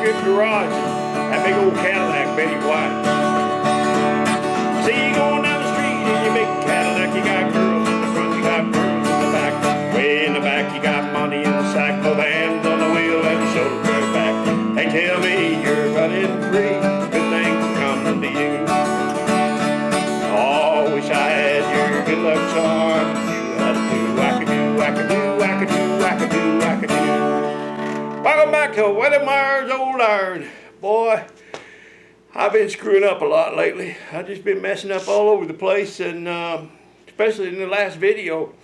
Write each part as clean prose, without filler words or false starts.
strip garage, that big old Cadillac, Betty White. See you going down the street in your big Cadillac, you got girls in the front, you got girls in the back. Way in the back, you got money in the sack, both hands on the wheel and the shoulder press back. They tell me you're running free, good things coming to you. Oh, wish I had your good luck charm. You had to do, I could do, I could do, I could do, I could do, I could do. Welcome back to Weathermeyer's Old Iron. Boy, I've been screwing up a lot lately. I've just been messing up all over the place, and especially in the last video.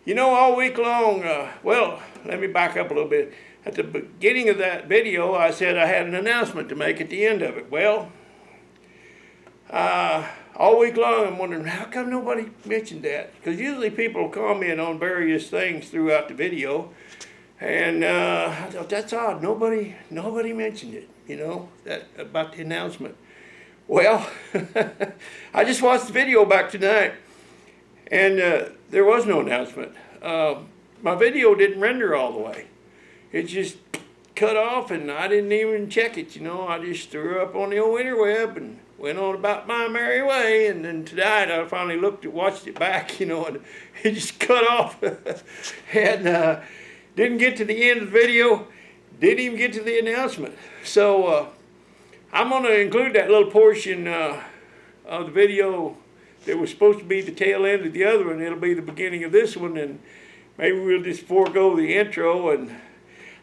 You know, all week long, well, let me back up a little bit. At the beginning of that video, I said I had an announcement to make at the end of it. Well, all week long, I'm wondering, how come nobody mentioned that? Because usually people comment on various things throughout the video, and I thought, that's odd. Nobody mentioned it, you know, about the announcement. Well, I just watched the video back tonight, and there was no announcement. My video didn't render all the way. It just cut off, and I didn't even check it, you know. I just threw it up on the old interweb and went on about my merry way. And then tonight I finally watched it back, you know, and it just cut off. And didn't get to the end of the video, didn't even get to the announcement. So I'm going to include that little portion of the video that was supposed to be the tail end of the other one. It'll be the beginning of this one, and maybe we'll just forego the intro, and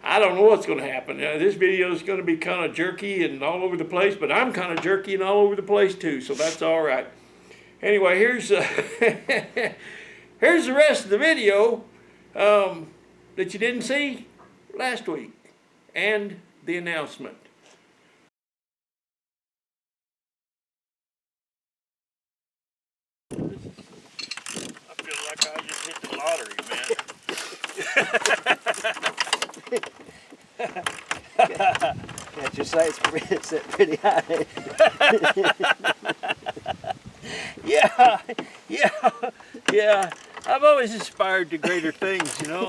I don't know what's going to happen. This video is going to be kind of jerky and all over the place, but I'm kind of jerky and all over the place too, so that's all right. Anyway, here's here's the rest of the video that you didn't see last week, and the announcement. I feel like I just hit the lottery, man. Got your sights set pretty high. Yeah. I've always aspired to greater things, you know.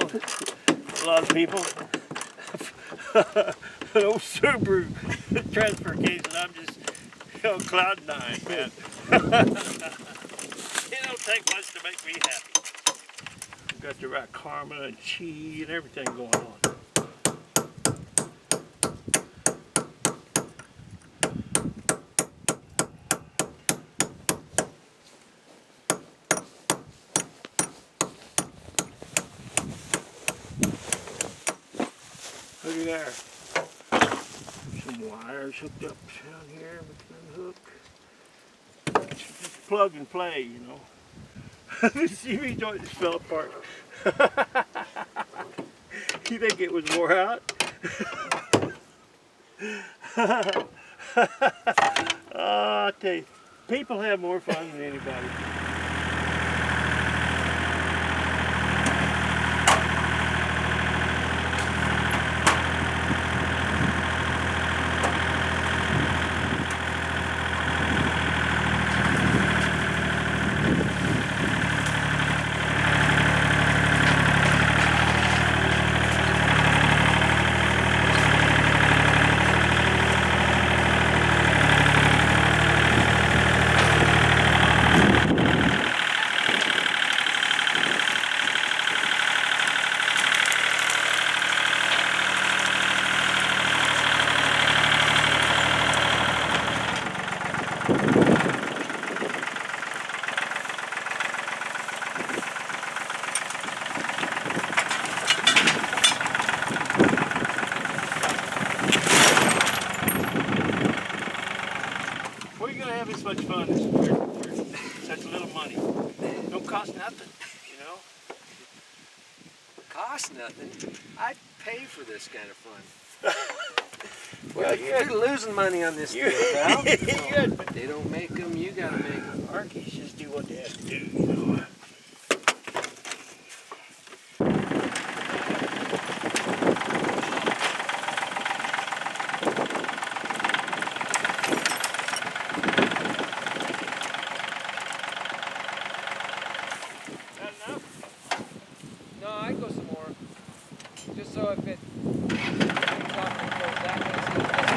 A lot of people. An old Subaru transfer case, and I'm just, you know, cloud nine, man. It don't take much to make me happy. Got the right karma and chi and everything going on. Look at there. Some wires hooked up down here between the hook. Just plug and play, you know. The CV joint just fell apart. You think it was wore out? Oh, I tell you, people have more fun than anybody. This much fun for such little money. Don't cost nothing, you know. Cost nothing. I'd pay for this kind of fun. Well, you're losing money on this deal, pal. But they don't make them, you gotta make them. Arkies just do what they have to do, you know. So if it takes off and goes that way,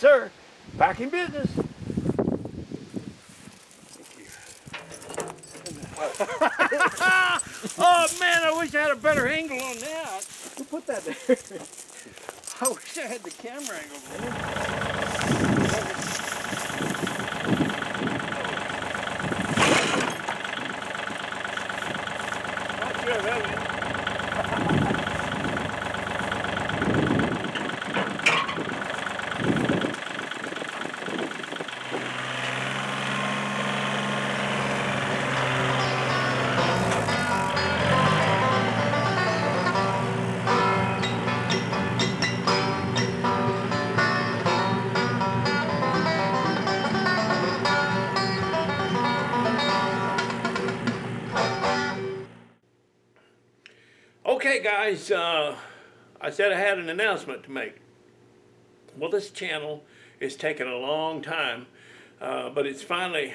sir. Back in business. Oh man, I wish I had a better angle on that. Who put that there? I wish I had the camera angle, man. Not sure of that, man. Okay guys, I said I had an announcement to make. Well, this channel is taking a long time, but it's finally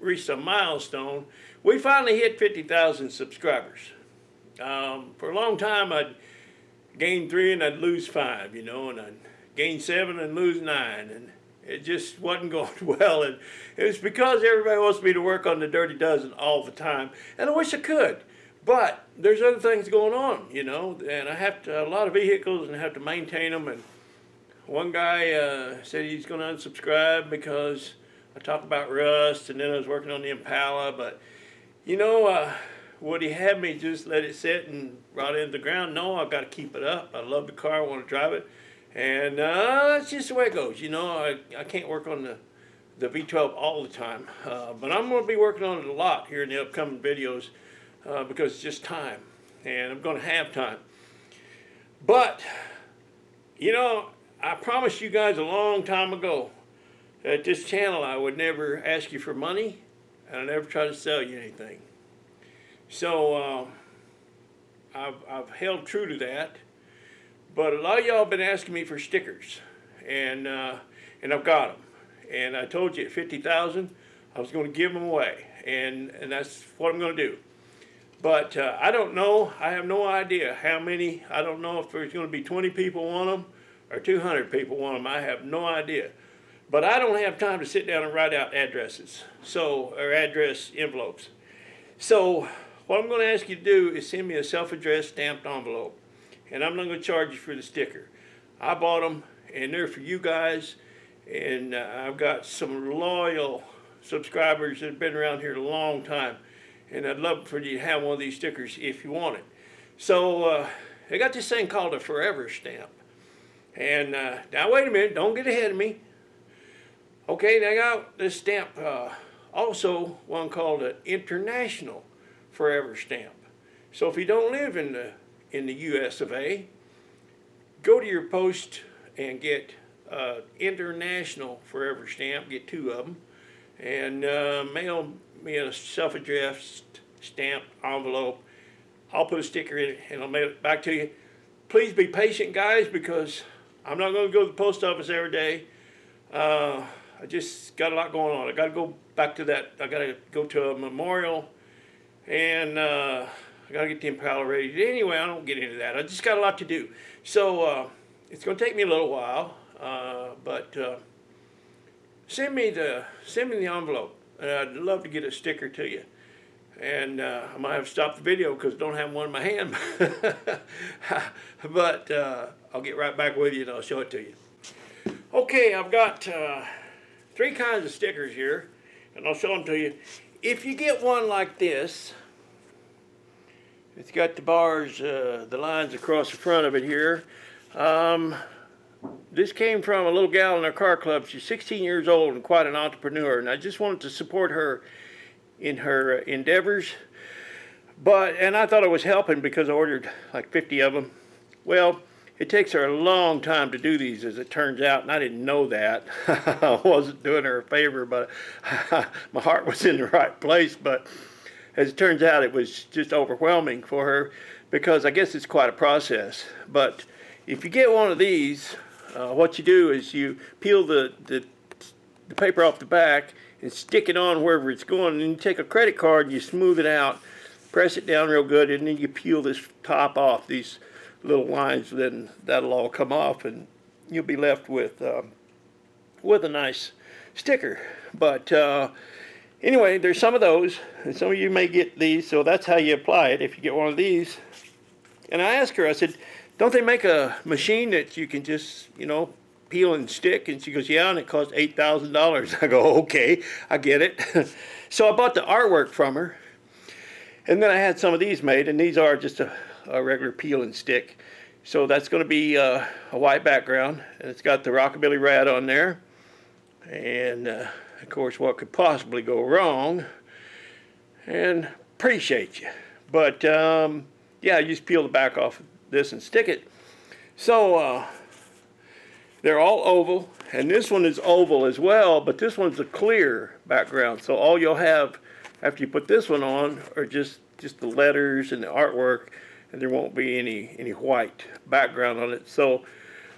reached a milestone. We finally hit 50,000 subscribers. For a long time I'd gain 3 and I'd lose 5, you know, and I'd gain 7 and lose 9, and it just wasn't going well. And it was because everybody wants me to work on the Dirty Dozen all the time, and I wish I could. But there's other things going on, you know, and I have to, a lot of vehicles, and I have to maintain them. And one guy said he's going to unsubscribe because I talk about rust, and then I was working on the Impala. But, you know, would he have me just let it sit and rot into the ground? No, I've got to keep it up. I love the car. I want to drive it. And that's just the way it goes. You know, I can't work on the V12 all the time. But I'm going to be working on it a lot here in the upcoming videos. Because it's just time, and I'm going to have time. But, you know, I promised you guys a long time ago that this channel I would never ask you for money, and I never try to sell you anything. So, I've held true to that. But a lot of y'all have been asking me for stickers, and I've got them. And I told you at 50,000, I was going to give them away, and that's what I'm going to do. But I don't know. I have no idea how many. I don't know if there's going to be 20 people want them or 200 people want them. I have no idea. But I don't have time to sit down and write out addresses, or address envelopes. So what I'm going to ask you to do is send me a self-addressed stamped envelope. And I'm not going to charge you for the sticker. I bought them, and they're for you guys. And I've got some loyal subscribers that have been around here a long time. And I'd love for you to have one of these stickers if you want it. So I got this thing called a forever stamp. And now wait a minute, don't get ahead of me. Okay, now I got this stamp, also one called an international forever stamp. So if you don't live in the US of A, go to your post and get international forever stamp, get 2 of them, and mail me a self-addressed stamped envelope. I'll put a sticker in it and I'll mail it back to you. Please be patient, guys, because I'm not going to go to the post office every day. I just got a lot going on. I got to go back to that. I got to go to a memorial, and I got to get the Impala ready. Anyway, I don't get into that. I just got a lot to do. So it's going to take me a little while, but send me the envelope. I'd love to get a sticker to you. And I might have to stop the video because I don't have one in my hand. But I'll get right back with you and I'll show it to you. Okay, I've got 3 kinds of stickers here, and I'll show them to you. If you get one like this, it's got the bars, the lines across the front of it here. This came from a little gal in our car club. She's 16 years old and quite an entrepreneur, and I just wanted to support her in her endeavors. And I thought I was helping because I ordered like 50 of them. Well, it takes her a long time to do these, as it turns out, and I didn't know that. I wasn't doing her a favor, but my heart was in the right place. But as it turns out, it was just overwhelming for her because I guess it's quite a process. But if you get one of these, what you do is you peel the paper off the back and stick it on wherever it's going, and then you take a credit card and you smooth it out, press it down real good, and then you peel this top off, these little lines, then that'll all come off, and you'll be left with with a nice sticker. But anyway, there's some of those, and some of you may get these, so that's how you apply it if you get one of these. And I asked her, I said, don't they make a machine that you can just, you know, peel and stick? And she goes, yeah, and it costs $8,000. I go, okay, I get it. So I bought the artwork from her, and then I had some of these made, and these are just a regular peel and stick. So that's going to be a white background, and it's got the Rockabilly Rat on there. And of course, what could possibly go wrong? And appreciate you. But yeah, you just peel the back off this and stick it. So they're all oval, and this one is oval as well, but this one's a clear background. So all you'll have after you put this one on are just the letters and the artwork, and there won't be any white background on it. So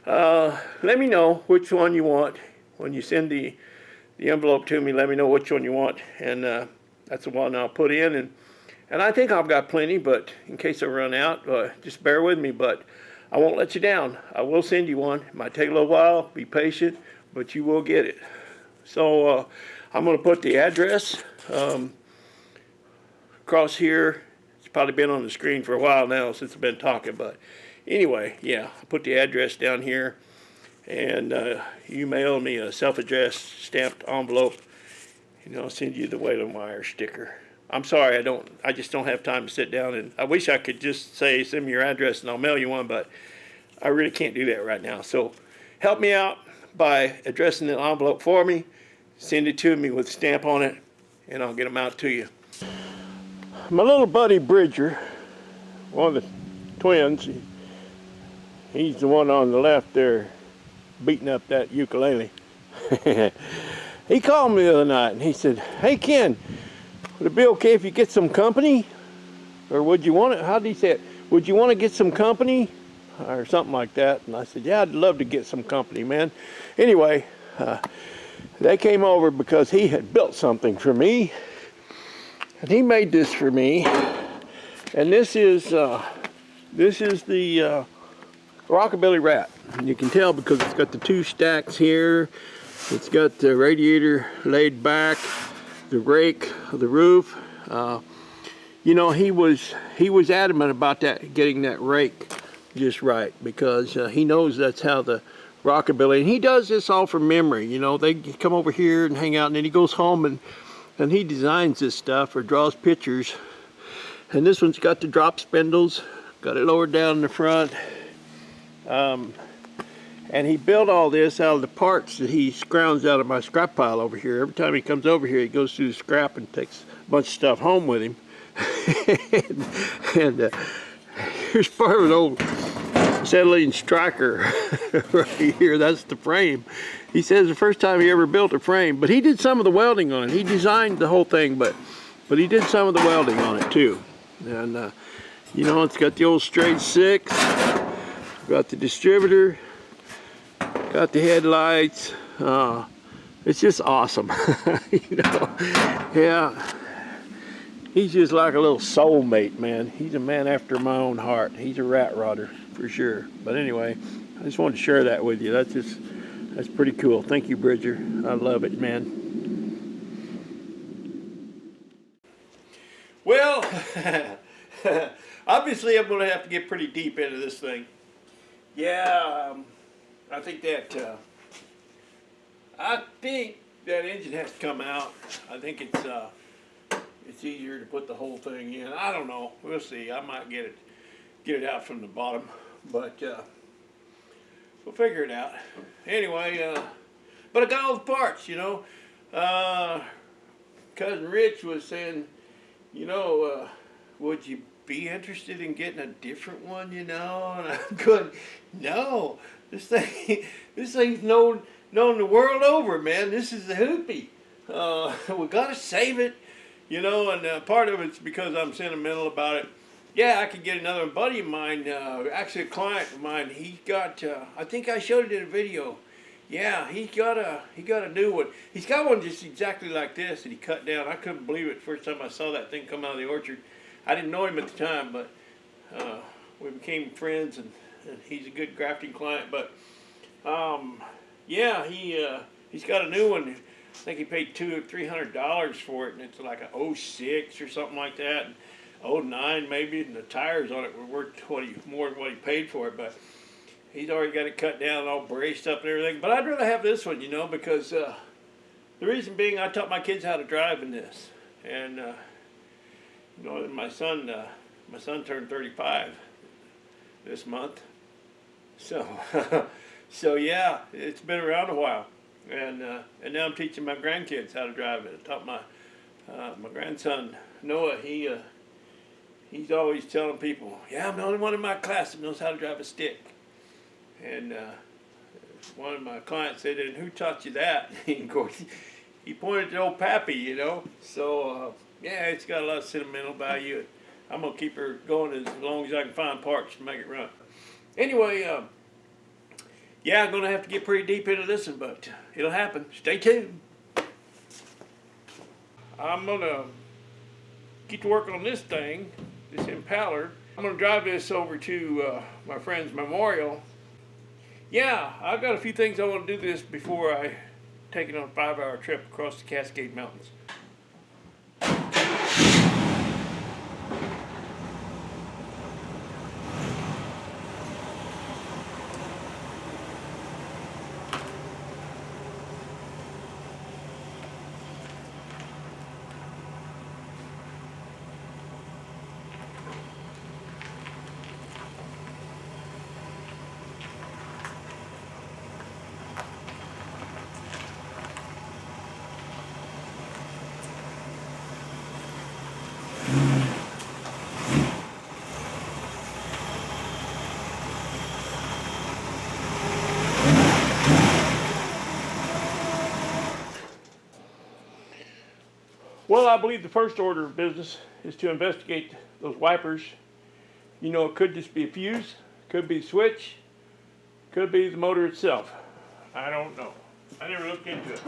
let me know which one you want when you send the envelope to me. Let me know which one you want, and that's the one I'll put in. And I think I've got plenty, but in case I run out, just bear with me. But I won't let you down. I will send you one. It might take a little while. Be patient, but you will get it. So I'm going to put the address across here. It's probably been on the screen for a while now since I've been talking. But anyway, yeah, I put the address down here. And you mail me a self-addressed stamped envelope, and I'll send you the Wayland sticker. I'm sorry, I just don't have time to sit down, and I wish I could just say, send me your address and I'll mail you one, but I really can't do that right now. So help me out by addressing the envelope for me, send it to me with a stamp on it, and I'll get them out to you. My little buddy Bridger, one of the twins, he's the one on the left there beating up that ukulele. He called me the other night and he said, hey Ken, would it be okay if you get some company? Or would you want it? How did he say it? Would you want to get some company? Or something like that. And I said, yeah, I'd love to get some company, man. Anyway, they came over because he had built something for me. And he made this for me. And this is the Rockabilly Rat. And you can tell because it's got the two stacks here. It's got the radiator laid back, the rake of the roof. You know, he was adamant about that, getting that rake just right, because he knows that's how the Rockabilly, and he does this all from memory. You know, they come over here and hang out, and then he goes home and he designs this stuff or draws pictures. And this one's got the drop spindles, got it lowered down in the front. And he built all this out of the parts that he scrounges out of my scrap pile over here. Every time he comes over here, he goes through the scrap and takes a bunch of stuff home with him. and here's part of an old acetylene striker right here. That's the frame. He says the first time he ever built a frame, but he did some of the welding on it. He designed the whole thing, but he did some of the welding on it too. And you know, it's got the old straight 6, got the distributor, got the headlights. It's just awesome. You know, yeah. He's just like a little soulmate, man. He's a man after my own heart. He's a rat rodder for sure. But anyway, I just wanted to share that with you. That's pretty cool. Thank you, Bridger. I love it, man. Well, obviously I'm going to have to get pretty deep into this thing. Yeah, I think that engine has to come out. I think it's easier to put the whole thing in. I don't know. We'll see. I might get it out from the bottom, but we'll figure it out. Anyway, but I got all the parts. You know, Cousin Rich was saying, you know, would you be interested in getting a different one? You know, and I'm going, no. This thing's known the world over, man. This is the hoopy. We gotta save it, you know. And part of it's because I'm sentimental about it. Yeah, I could get another buddy of mine, actually a client of mine. He got, I think I showed it in a video. Yeah, he got a new one. He's got one just exactly like this that he cut down. I couldn't believe it first time I saw that thing come out of the orchard. I didn't know him at the time, but we became friends, and he's a good grafting client. But yeah, he He's got a new one. I think he paid $200 or $300 for it, and it's like a '06 or something like that. And '09 maybe, and the tires on it were worth more than what he paid for it. But he's already got it cut down and all braced up and everything. But I'd rather have this one, you know, because the reason being, I taught my kids how to drive in this, and you know, my son turned 35 this month, so so yeah, it's been around a while, and now I'm teaching my grandkids how to drive it. I taught my grandson Noah. He's always telling people, "Yeah, I'm the only one in my class that knows how to drive a stick." And one of my clients said, "And who taught you that?" And of course, he pointed to old Pappy, you know. So yeah, it's got a lot of sentimental value. I'm gonna keep her going as long as I can find parts to make it run. Anyway, yeah, I'm gonna have to get pretty deep into this one, but it'll happen. Stay tuned. I'm gonna get to work on this thing, this impaler. I'm gonna drive this over to my friend's memorial. Yeah, I've got a few things I want to do this before I take it on a 5-hour trip across the Cascade Mountains. Well, I believe the first order of business is to investigate those wipers. You know, it could just be a fuse, could be a switch, could be the motor itself. I don't know. I never looked into it.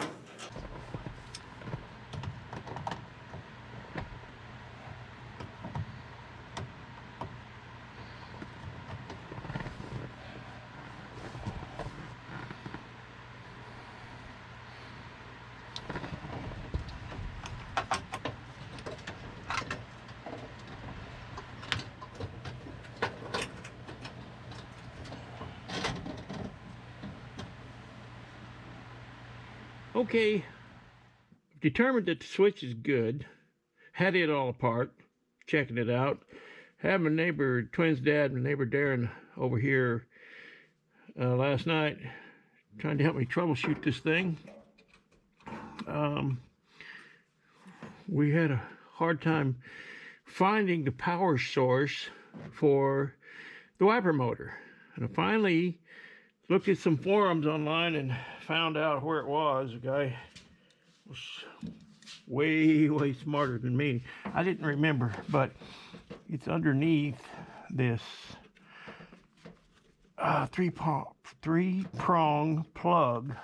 Okay, determined that the switch is good, had it all apart, checking it out, had my neighbor, twins dad, my neighbor Darren over here last night trying to help me troubleshoot this thing. We had a hard time finding the power source for the wiper motor, and I finally looked at some forums online and found out where it was. The guy was way smarter than me. I didn't remember, but it's underneath this three-prong plug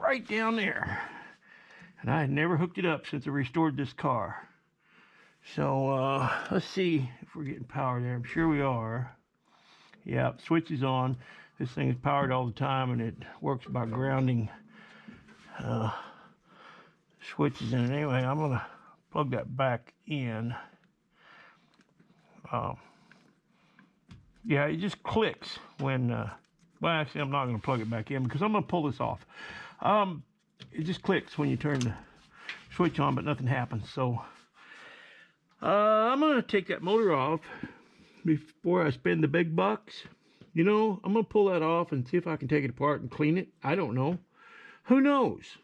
right down there. And I had never hooked it up since I restored this car. So let's see if we're getting power there. I'm sure we are. Yeah, switch is on. This thing is powered all the time, and it works by grounding switches in it. Anyway, I'm gonna plug that back in. Yeah, it just clicks when, well, actually, I'm not gonna plug it back in because I'm gonna pull this off. It just clicks when you turn the switch on, but nothing happens. So I'm gonna take that motor off before I spend the big bucks. You know, I'm gonna pull that off and see if I can take it apart and clean it. I don't know. Who knows?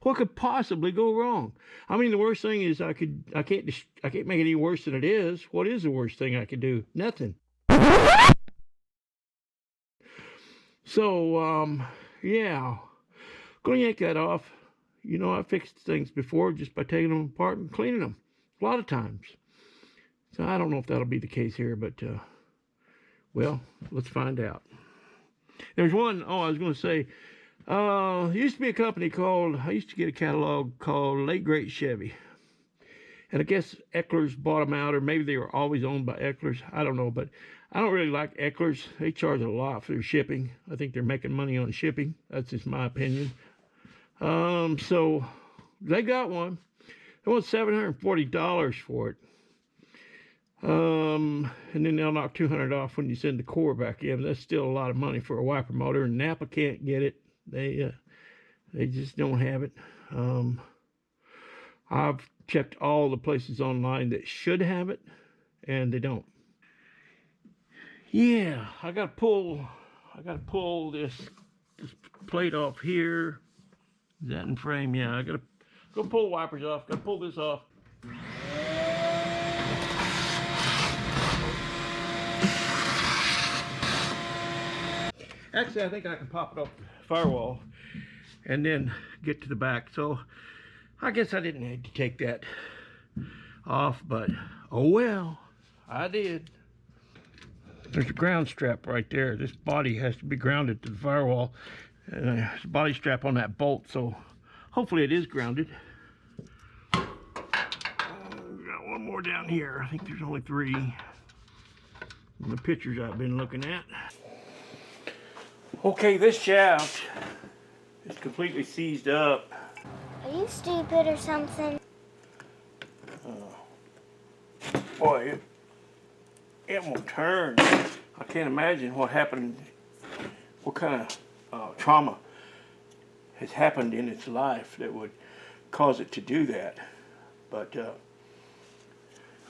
What could possibly go wrong? I mean, the worst thing is I can't make it any worse than it is. What is the worst thing I could do? Nothing. So yeah, gonna yank that off. You know, I fixed things before just by taking them apart and cleaning them a lot of times. So I don't know if that'll be the case here, but well, let's find out. There's one, I was going to say, there used to be a company called, I used to get a catalog called Late Great Chevy. And I guess Eckler's bought them out, or maybe they were always owned by Eckler's. I don't know, but I don't really like Eckler's. They charge a lot for their shipping. I think they're making money on shipping. That's just my opinion. So they got one. They want $740 for it. And then they'll knock $200 off when you send the core back in. That's still a lot of money for a wiper motor, and Napa can't get it. They just don't have it. I've checked all the places online that should have it, and they don't. Yeah, I gotta pull this plate off here. Is that in frame? Yeah, I gotta go pull the wipers off. Gotta pull this off. Actually, I think I can pop it off the firewall and then get to the back. So I guess I didn't need to take that off, but oh well, I did. There's a ground strap right there. This body has to be grounded to the firewall. And there's a body strap on that bolt, so hopefully it is grounded. We got one more down here. I think there's only 3 in the pictures I've been looking at. Okay, this shaft is completely seized up. Are you stupid or something? Boy, it won't turn. I can't imagine what happened, what kind of trauma has happened in its life that would cause it to do that. But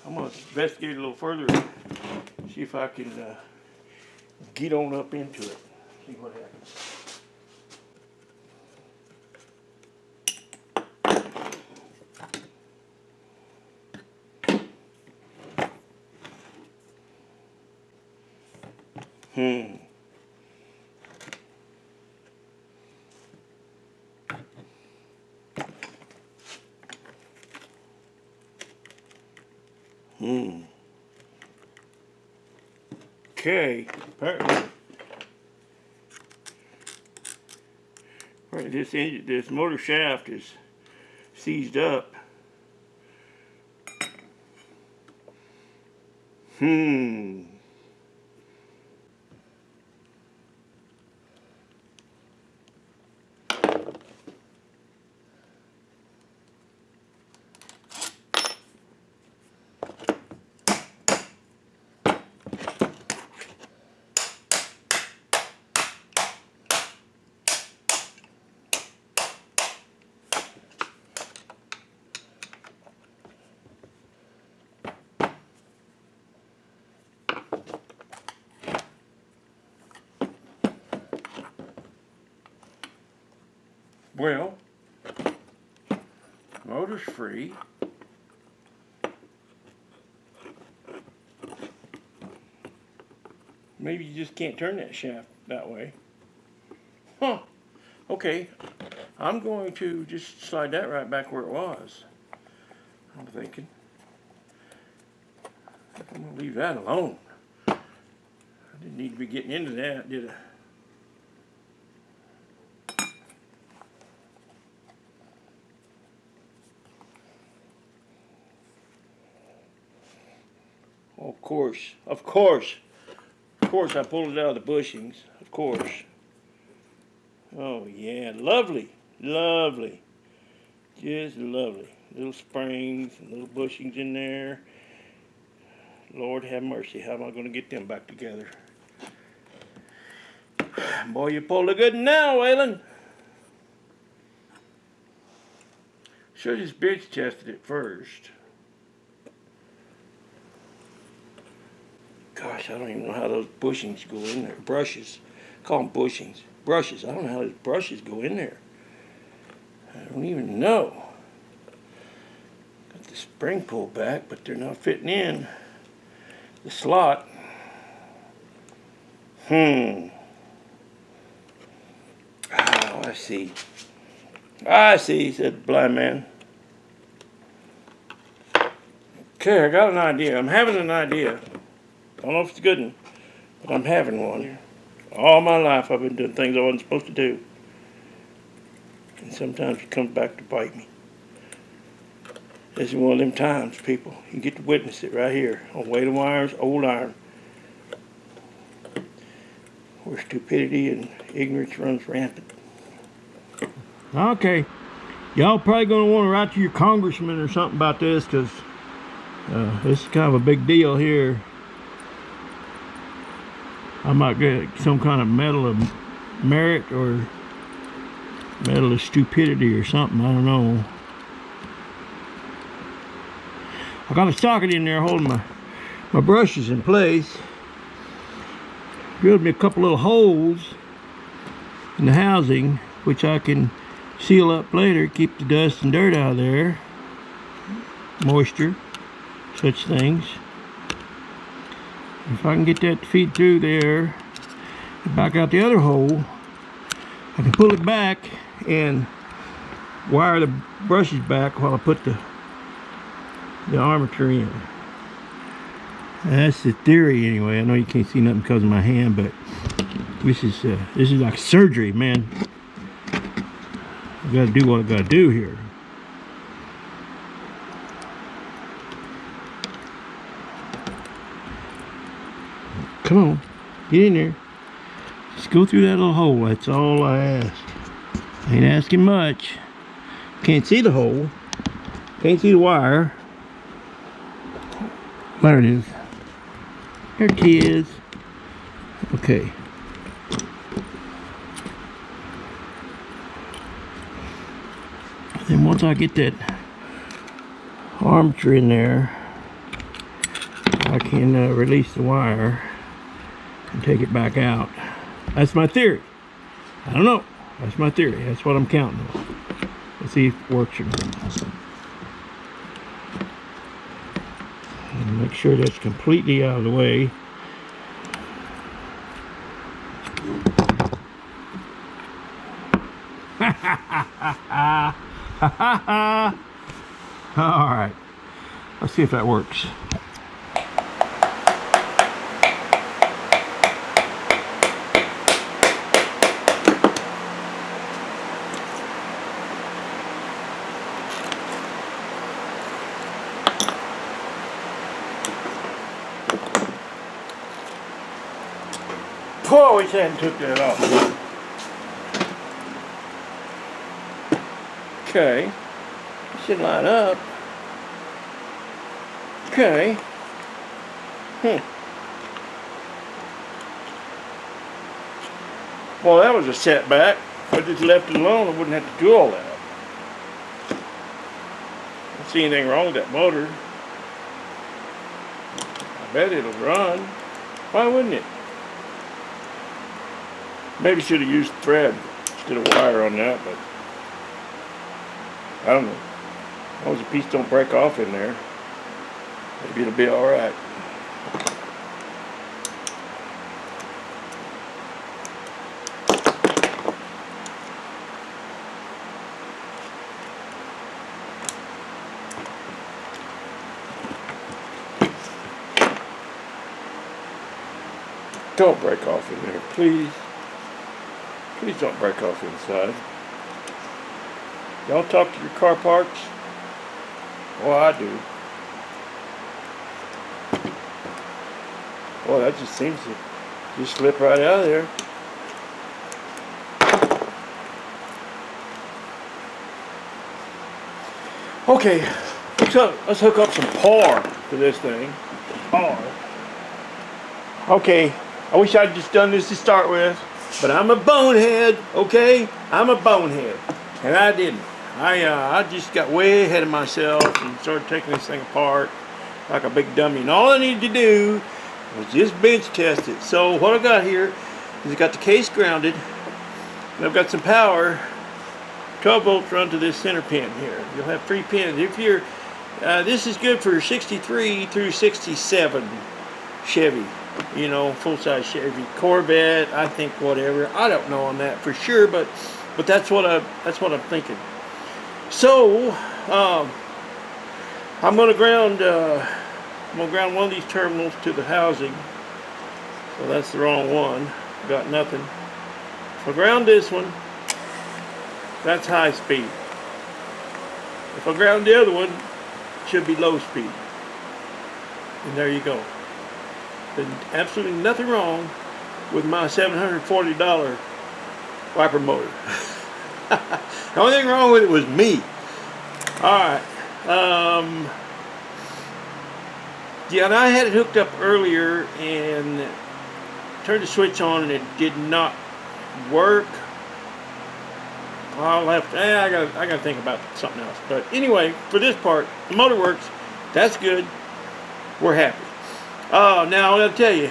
I'm going to investigate a little further and see if I can get on up into it, see what happens. Okay, apparently this motor shaft is seized up. Well, motor's free. Maybe you just can't turn that shaft that way. Huh. Okay. I'm going to just slide that right back where it was. I'm thinking. I'm going to leave that alone. I didn't need to be getting into that, did I? Of course, I pulled it out of the bushings, of course. Oh yeah, lovely, lovely, just lovely. Little springs and little bushings in there. Lord have mercy, how am I going to get them back together? Boy, you pulled a good one now, Waylon. Should have just bitch tested it first. Gosh, I don't even know how those bushings go in there. Brushes. Call them bushings. Brushes. I don't know how those brushes go in there. I don't even know. Got the spring pulled back, but they're not fitting in the slot. Oh, I see. I see, said the blind man. Okay, I got an idea. I'm having an idea. I don't know if it's a good one, but I'm having one. All my life I've been doing things I wasn't supposed to do. And sometimes it comes back to bite me. This is one of them times, people. You get to witness it right here on Weight of Wires, Old Iron. Where stupidity and ignorance runs rampant. Okay. Y'all probably gonna want to write to your congressman or something about this, because this is kind of a big deal here. I might get some kind of medal of merit or medal of stupidity or something. I don't know. I got a socket in there holding my brushes in place. Drilled me a couple little holes in the housing, which I can seal up later, keep the dust and dirt out of there, moisture, such things. If I can get that to feed through there, back out the other hole, I can pull it back and wire the brushes back while I put the armature in. That's the theory anyway. I know you can't see nothing because of my hand, but this is like surgery, man. I gotta do what I gotta do here. Come on, get in there. Just go through that little hole. That's all I ask. I ain't asking much. Can't see the hole. Can't see the wire. There it is. There it is. Okay. Then once I get that armature in there, I can release the wire and take it back out. That's my theory. I don't know. That's my theory. That's what I'm counting on. Let's see if it works or not. And make sure that's completely out of the way. All right, let's see if that works. Oh, I wish I hadn't took that off. Okay, should line up. Okay. Well, that was a setback. If I just left it alone, I wouldn't have to do all that. I don't see anything wrong with that motor. I bet it'll run. Why wouldn't it? Maybe should have used thread instead of wire on that, but I don't know. As long as the piece don't break off in there, maybe it'll be all right. Don't break off in there, please. Please don't break off inside. Y'all talk to your car parts? Well, I do. Well, that just seems to just slip right out of there. Okay, let's hook up some power to this thing. Power. Okay, I wish I'd just done this to start with, but I'm a bonehead, okay? I'm a bonehead, and I didn't. I just got way ahead of myself and started taking this thing apart like a big dummy. And all I needed to do was just bench test it. So what I got here is I got the case grounded, and I've got some power. 12 volts run to this center pin here. You'll have 3 pins. If you're, this is good for 63 through 67 Chevy. You know, full-size Chevy, Corvette. I think whatever. I don't know on that for sure, but that's what I'm thinking. So I'm gonna ground one of these terminals to the housing. So that's the wrong one. Got nothing. If I ground this one, that's high speed. If I ground the other one, it should be low speed. And there you go. There's absolutely nothing wrong with my $740 wiper motor. The only thing wrong with it was me. Alright. Yeah, and I had it hooked up earlier and turned the switch on and it did not work. I'll have to, I gotta think about something else. But anyway, for this part, the motor works. That's good. We're happy. Oh, now I'll tell you,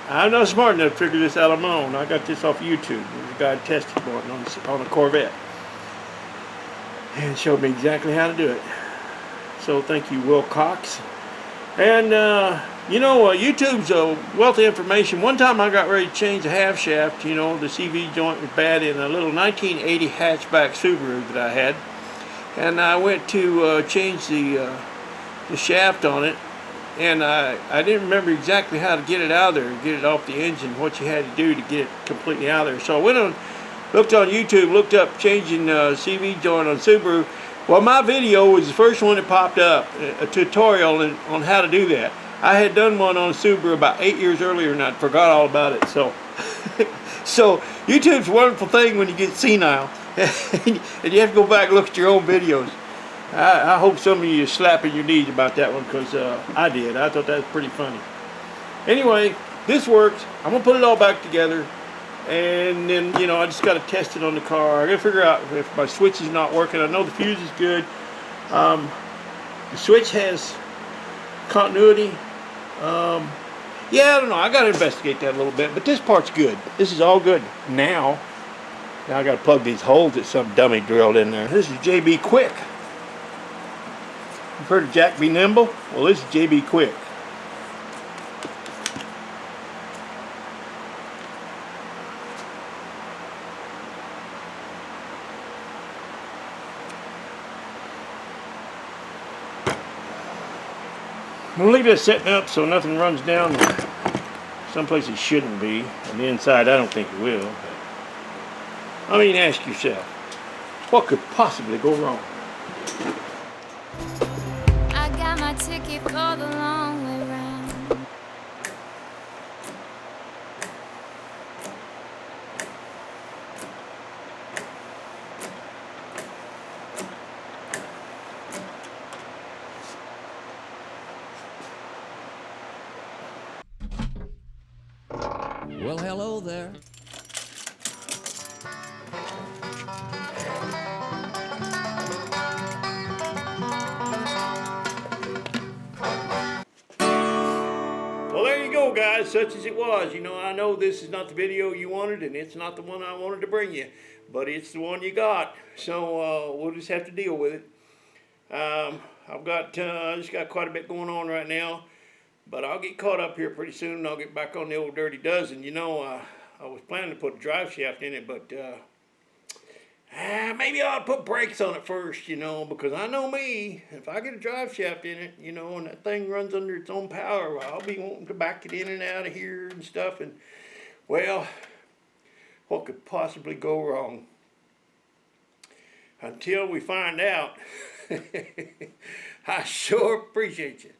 I'm not smart enough to figure this out on my own. I got this off YouTube. There's a guy tested one on a Corvette and showed me exactly how to do it. So thank you, Will Cox. And you know, YouTube's a wealth of information. One time I got ready to change the half shaft. You know, the CV joint was bad in a little 1980 hatchback Subaru that I had, and I went to change the shaft on it, and I didn't remember exactly how to get it out of there, get it off the engine, what you had to do to get it completely out of there. So I went on, looked on YouTube, looked up changing CV joint on Subaru. Well, my video was the first one that popped up, a tutorial on how to do that. I had done one on Subaru about 8 years earlier and I forgot all about it. So, so YouTube's a wonderful thing when you get senile and you have to go back and look at your own videos. I hope some of you are slapping your knees about that one because I did. I thought that was pretty funny. Anyway, this works. I'm going to put it all back together. And then, you know, I just got to test it on the car. I got to figure out if my switch is not working. I know the fuse is good. The switch has continuity. Yeah, I don't know. I got to investigate that a little bit. But this part's good. This is all good now. Now I got to plug these holes that some dummy drilled in there. This is JB Quick. You've heard of Jack Be Nimble? Well, this is JB Quick. I'm going to leave this setting up so nothing runs down someplace it shouldn't be. On the inside, I don't think it will. But, I mean, ask yourself, what could possibly go wrong? I got my ticket for the long way round. Well, hello there. Well, there you go, guys. Such as it was. You know, I know this is not the video you wanted, and it's not the one I wanted to bring you, but it's the one you got. So we'll just have to deal with it. I just got quite a bit going on right now, but I'll get caught up here pretty soon. And I'll get back on the old Dirty Dozen. You know, I was planning to put a drive shaft in it, but maybe I'll put brakes on it first, you know, because I know me, if I get a drive shaft in it, you know, and that thing runs under its own power, I'll be wanting to back it in and out of here and stuff, and, well, what could possibly go wrong? Until we find out, I sure appreciate you.